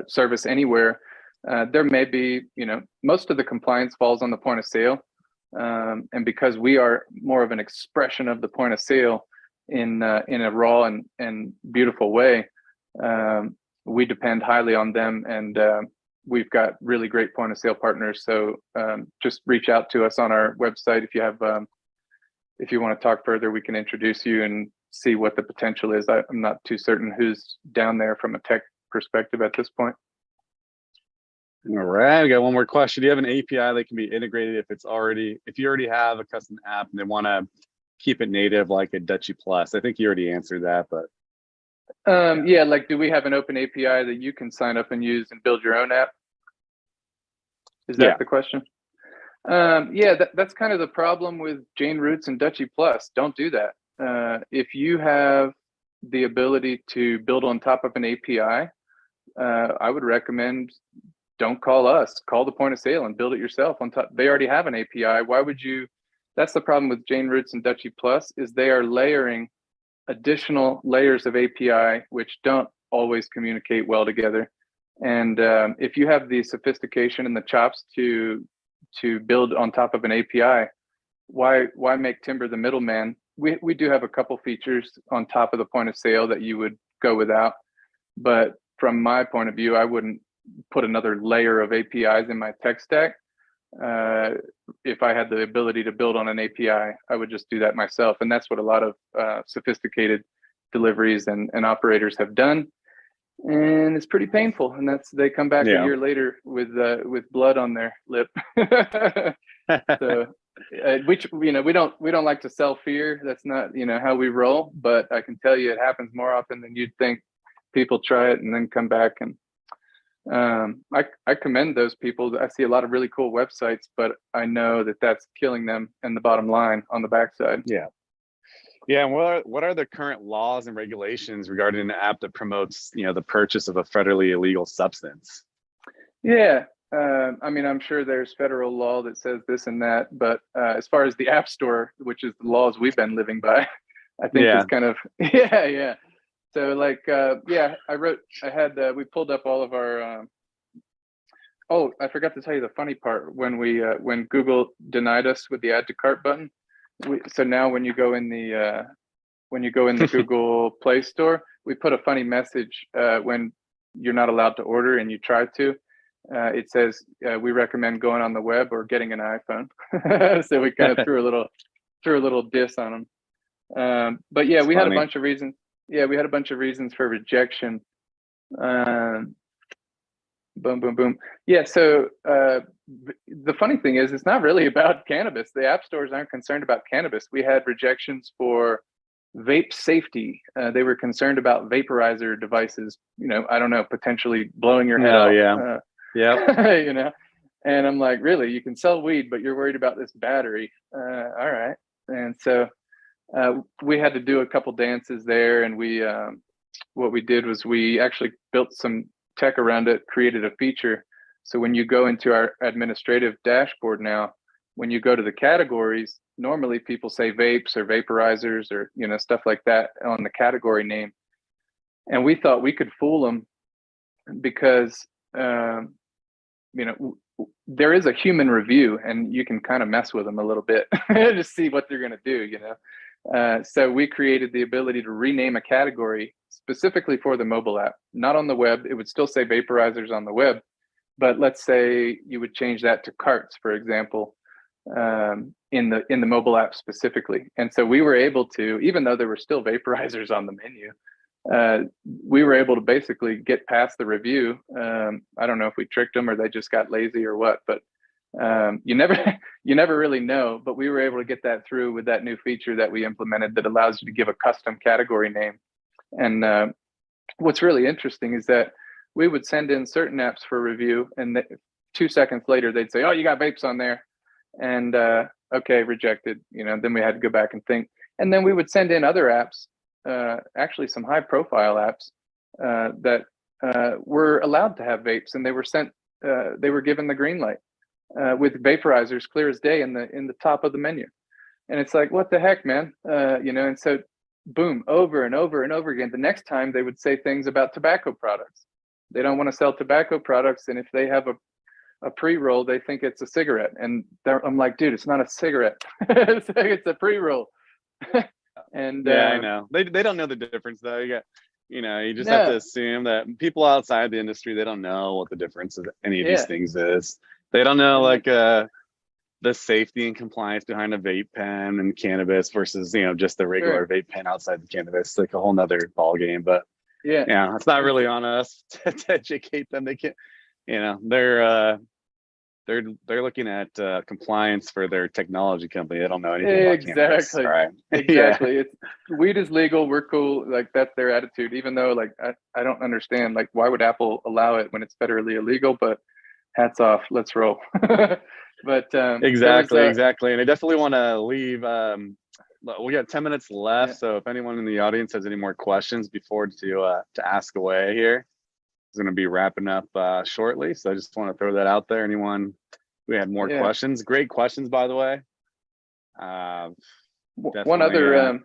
service anywhere. There may be, most of the compliance falls on the point of sale. And because we are more of an expression of the point of sale in a raw and beautiful way, we depend highly on them, and we've got really great point of sale partners. So just reach out to us on our website if you have if you want to talk further. We can introduce you and see what the potential is. I'm not too certain who's down there from a tech perspective at this point. All right, I got one more question. Do you have an API that can be integrated if you already have a custom app and they want to keep it native like a Dutchie Plus? I think you already answered that, but yeah, like, do we have an open API that you can sign up and use and build your own app? Is that the question? Yeah, that's kind of the problem with Jane Roots and Dutchie Plus. Don't do that. If you have the ability to build on top of an API, I would recommend don't call us, call the point of sale and build it yourself on top. They already have an API. Why would you? That's the problem with Jane Roots and Dutchie Plus, is they are layering additional layers of API, which don't always communicate well together. And if you have the sophistication and the chops to build on top of an API, why make Tymber the middleman? We do have a couple features on top of the point of sale that you would go without, but from my point of view, I wouldn't put another layer of APIs in my tech stack. If I had the ability to build on an API, I would just do that myself. And that's what a lot of sophisticated deliveries and operators have done. And it's pretty painful. And they come back a year later with blood on their lip. So, which, we don't like to sell fear. That's not, how we roll, but I can tell you it happens more often than you'd think. People try it and then come back, and I commend those people. I see a lot of really cool websites, but I know that that's killing them and the bottom line on the backside. Yeah. And what are the current laws and regulations regarding an app that promotes, the purchase of a federally illegal substance? Yeah. I'm sure there's federal law that says this and that, but as far as the App Store, which is the laws we've been living by, I think it's kind of, yeah. So we pulled up all of our, I forgot to tell you the funny part. When Google denied us with the add to cart button, so now when you go in the Google Play Store, we put a funny message when you're not allowed to order and you try to. It says we recommend going on the web or getting an iPhone. So we kind of threw a little diss on them. But yeah, we had a bunch of reasons. Yeah, we had a bunch of reasons for rejection. Boom, boom, boom. Yeah, so the funny thing is, it's not really about cannabis. The app stores aren't concerned about cannabis. We had rejections for vape safety. They were concerned about vaporizer devices, I don't know, potentially blowing your head off. Yeah. And I'm like, really? You can sell weed, but you're worried about this battery. All right. And so we had to do a couple dances there, and what we did was we actually built some tech around it, created a feature. So when you go into our administrative dashboard now, when you go to the categories, normally people say vapes or vaporizers or stuff like that on the category name, and we thought we could fool them because there is a human review, and you can kind of mess with them a little bit to see what they're going to do. So we created the ability to rename a category specifically for the mobile app, not on the web. It would still say vaporizers on the web, but let's say you would change that to carts, for example, in the mobile app specifically. And so we were able to, even though there were still vaporizers on the menu, we were able to basically get past the review. I don't know if we tricked them or they just got lazy or what, but you never really know. But we were able to get that through with that new feature that we implemented that allows you to give a custom category name. And what's really interesting is that we would send in certain apps for review, and 2 seconds later they'd say, "Oh, you got vapes on there," and okay, rejected. Then we had to go back and think, and then we would send in other apps, actually some high-profile apps that were allowed to have vapes, and they were given the green light with vaporizers clear as day in the top of the menu. And it's like, what the heck, man? And so boom, over and over and over again. The next time they would say things about tobacco products. They don't want to sell tobacco products, and if they have a pre-roll, they think it's a cigarette. And I'm like, dude, it's not a cigarette. It's a pre-roll. And yeah, I know. They don't know the difference though. You just have to no, assume that people outside the industry, they don't know what the difference of any of these yeah, things is. They don't know and like the safety and compliance behind a vape pen and cannabis versus, just the regular sure, vape pen outside the cannabis, like a whole nother ball game. But yeah, yeah, it's not and really on us to educate them. They can't, they're looking at compliance for their technology company. They don't know anything about cannabis, exactly, right? Yeah, exactly. It's weed is legal. We're cool. Like that's their attitude. Even though like I don't understand like why would Apple allow it when it's federally illegal? But hats off. Let's roll. But there was exactly. And I definitely want to leave. We got 10 minutes yeah, left, so if anyone in the audience has any more questions before to ask away here, it's going to be wrapping up shortly. So I just want to throw that out there. Anyone who had more yeah. questions? Great questions, by the way. One other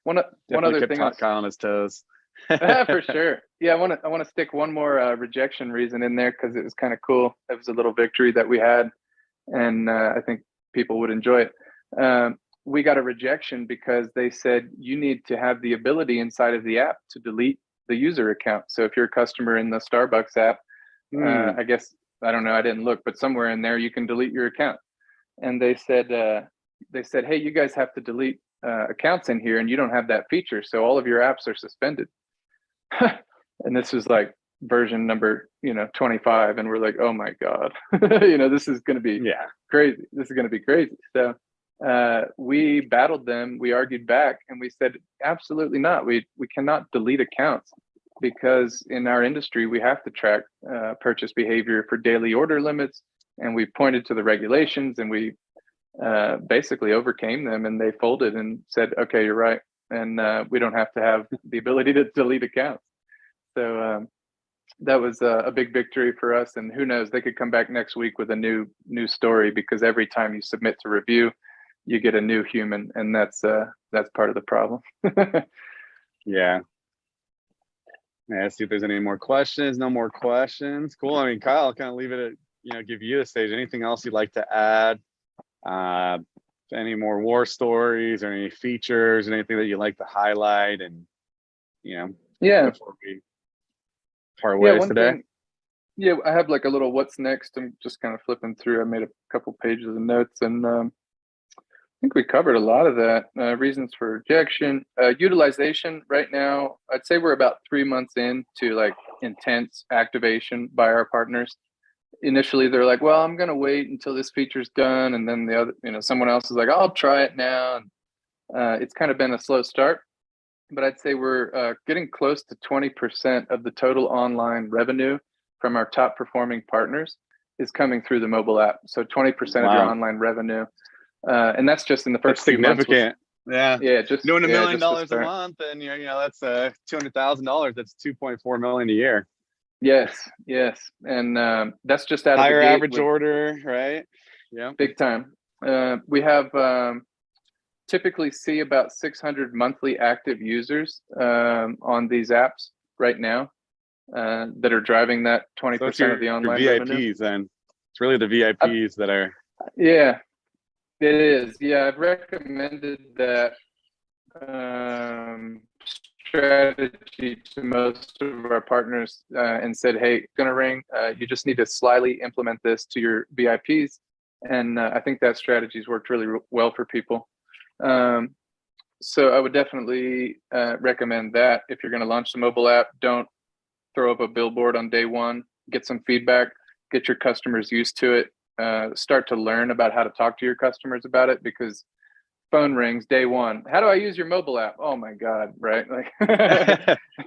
one other kept thing on Kyle on his toes. for sure. Yeah, I want to stick one more rejection reason in there because it was kind of cool. It was a little victory that we had, and I think people would enjoy it. We got a rejection because they said you need to have the ability inside of the app to delete the user account. So if you're a customer in the Starbucks app, I guess I don't know, I didn't look, but somewhere in there you can delete your account. And they said, hey, you guys have to delete accounts in here, and you don't have that feature, so all of your apps are suspended. And this was like version number 25, and we're like, oh my god, this is going to be crazy. This is going to be crazy. So we battled them, we argued back, and we said absolutely not. We cannot delete accounts because in our industry we have to track purchase behavior for daily order limits, and we pointed to the regulations, and we basically overcame them, and they folded and said, okay, you're right, and we don't have to have the ability to delete accounts. So that was a big victory for us, and who knows, they could come back next week with a new story, because every time you submit to review you get a new human, and that's part of the problem. Yeah. Let's see if there's any more questions. No more questions. Cool. I mean, Kyle, I'll kind of leave it at, give you the stage. Anything else you'd like to add? Any more war stories or any features, anything that you'd like to highlight? And, before we part ways today. I have like a little what's next. I'm just kind of flipping through. I made a couple pages of notes, and I think we covered a lot of that. Reasons for rejection, utilization. Right now, I'd say we're about 3 months into like intense activation by our partners. Initially, they're like, "Well, I'm going to wait until this feature's done," and then the other, someone else is like, "I'll try it now." And it's kind of been a slow start, but I'd say we're getting close to 20% of the total online revenue from our top performing partners is coming through the mobile app. So 20% of your online revenue. And that's just in the first few months. Significant. Yeah. Just doing $1 million a month, and that's $200,000. That's 2.4 million a year. Yes, and that's just out higher of the gate average order, right? Yeah, big time. We have typically see about 600 monthly active users on these apps right now that are driving that 20% of the online VIPs, revenue. Then it's really the VIPs that are. Yeah, it is. Yeah, I've recommended that strategy to most of our partners and said, hey, it's going to ring. You just need to slyly implement this to your VIPs. And I think that strategy's worked really well for people. So I would definitely recommend that. If you're going to launch the mobile app, don't throw up a billboard on day one. Get some feedback, get your customers used to it, start to learn about how to talk to your customers about it, because phone rings day one. How do I use your mobile app? Oh my God, right? Like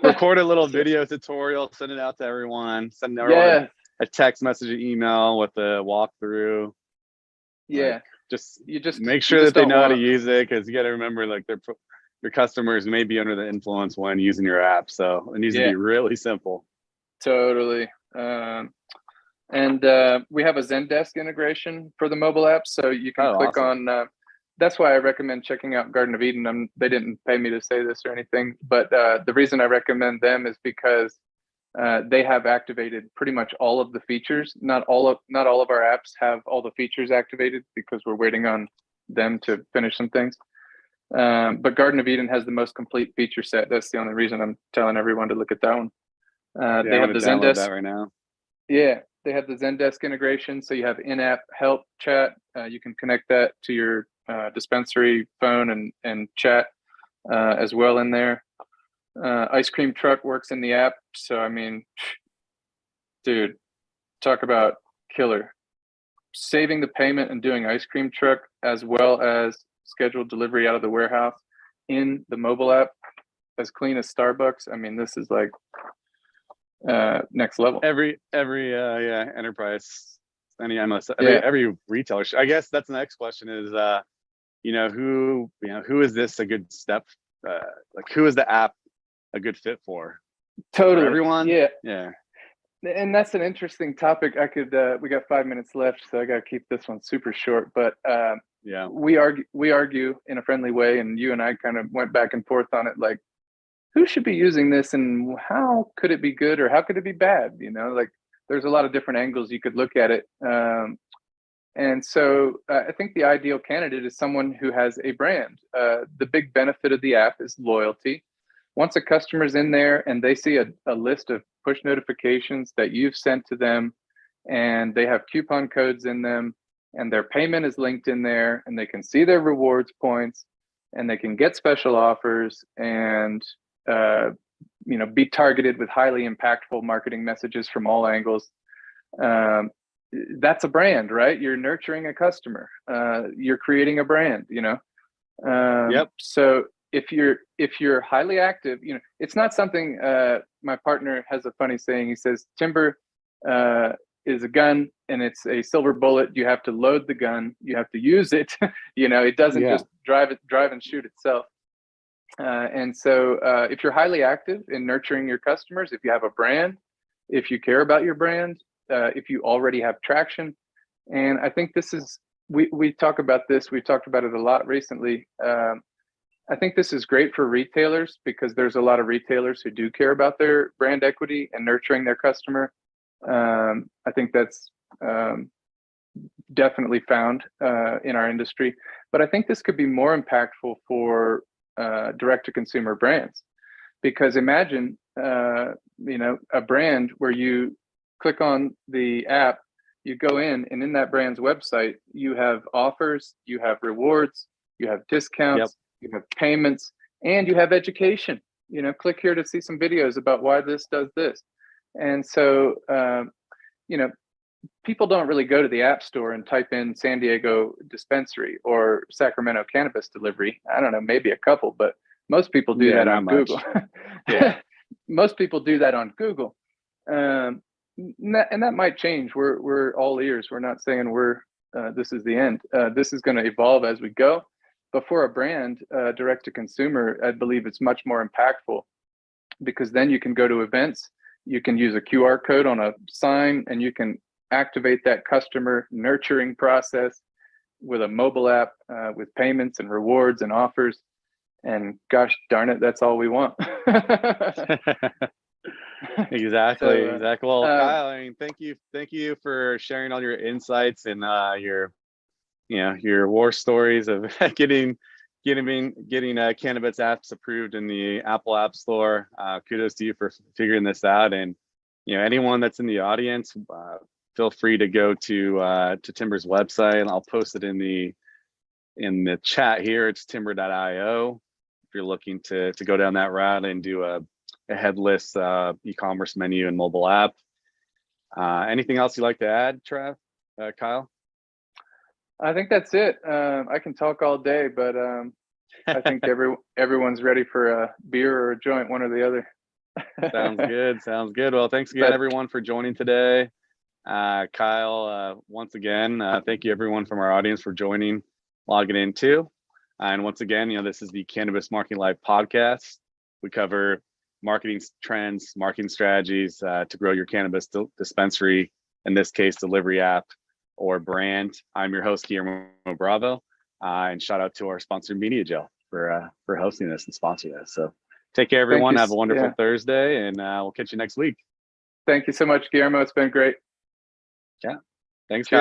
record a little video tutorial, send it out to everyone, send everyone a text message, an email with a walkthrough. Yeah. Like, just make sure that they know how to use it, because you got to remember, like, your customers may be under the influence when using your app, so it needs to be really simple. Totally. And we have a Zendesk integration for the mobile app, so you can click on. That's why I recommend checking out Garden of Eden. They didn't pay me to say this or anything, but the reason I recommend them is because they have activated pretty much all of the features. Not all of our apps have all the features activated because we're waiting on them to finish some things. But Garden of Eden has the most complete feature set. That's the only reason I'm telling everyone to look at that one. They have the Zendesk that right now. Yeah, they have the Zendesk integration, so you have in-app help chat. You can connect that to your dispensary phone and chat as well in there. Ice cream truck works in the app, so I mean, dude, talk about killer. Saving the payment and doing ice cream truck as well as scheduled delivery out of the warehouse in the mobile app, as clean as Starbucks. I mean, this is like next level. Every enterprise, every retailer. I guess that's the next question is, who is this a good step? Like, who is the app a good fit for? Totally. For everyone. Yeah. And that's an interesting topic. We got 5 minutes left, so I got to keep this one super short. But we argue in a friendly way, and you and I kind of went back and forth on it, like, who should be using this and how could it be good or how could it be bad? Like, there's a lot of different angles you could look at it. And so I think the ideal candidate is someone who has a brand. The big benefit of the app is loyalty. Once a customer's in there and they see a list of push notifications that you've sent to them, and they have coupon codes in them, and their payment is linked in there, and they can see their rewards points, and they can get special offers and be targeted with highly impactful marketing messages from all angles. That's a brand, right? You're nurturing a customer. You're creating a brand, Yep. So if you're highly active, it's not something, my partner has a funny saying. He says, Tymber is a gun and it's a silver bullet. You have to load the gun. You have to use it. It doesn't just drive and shoot itself. And so if you're highly active in nurturing your customers, if you have a brand, if you care about your brand, if you already have traction, and I think this is, we talk about this, we've talked about it a lot recently. I think this is great for retailers because there's a lot of retailers who do care about their brand equity and nurturing their customer. I think that's definitely found in our industry, but I think this could be more impactful for direct-to-consumer brands, because imagine a brand where you click on the app, you go in, and in that brand's website, you have offers, you have rewards, you have discounts, you have payments, and you have education. Click here to see some videos about why this does this. And so, people don't really go to the app store and type in San Diego dispensary or Sacramento cannabis delivery. I don't know, maybe a couple, but most people do that on Google. Most people do that on Google. And that might change. We're all ears. We're not saying this is the end. This is going to evolve as we go. But for a brand, direct to consumer, I believe it's much more impactful, because then you can go to events, you can use a QR code on a sign, and you can activate that customer nurturing process with a mobile app, with payments and rewards and offers. And gosh darn it, that's all we want. Exactly. Well, Kyle, I mean, thank you for sharing all your insights and your war stories of getting cannabis apps approved in the Apple App Store. Kudos to you for figuring this out. And anyone that's in the audience, feel free to go to Tymber's website. I'll post it in the chat here. It's tymber.io. If you're looking to go down that route and do a headless e-commerce menu and mobile app. Anything else you'd like to add, Kyle? I think that's it. I can talk all day, but I think everyone's ready for a beer or a joint, one or the other. Sounds good. Well, thanks again, everyone, for joining today. Kyle, once again, thank you everyone from our audience for logging in too. And once again, this is the Cannabis Marketing Live podcast. We cover marketing trends, marketing strategies to grow your cannabis dispensary, in this case, delivery app or brand. I'm your host, Guillermo Bravo, and shout out to our sponsor, MediaJel, for hosting this and sponsoring this. So take care, everyone. Have a wonderful Thursday, and we'll catch you next week. Thank you so much, Guillermo. It's been great. Yeah. Thanks, Cheers.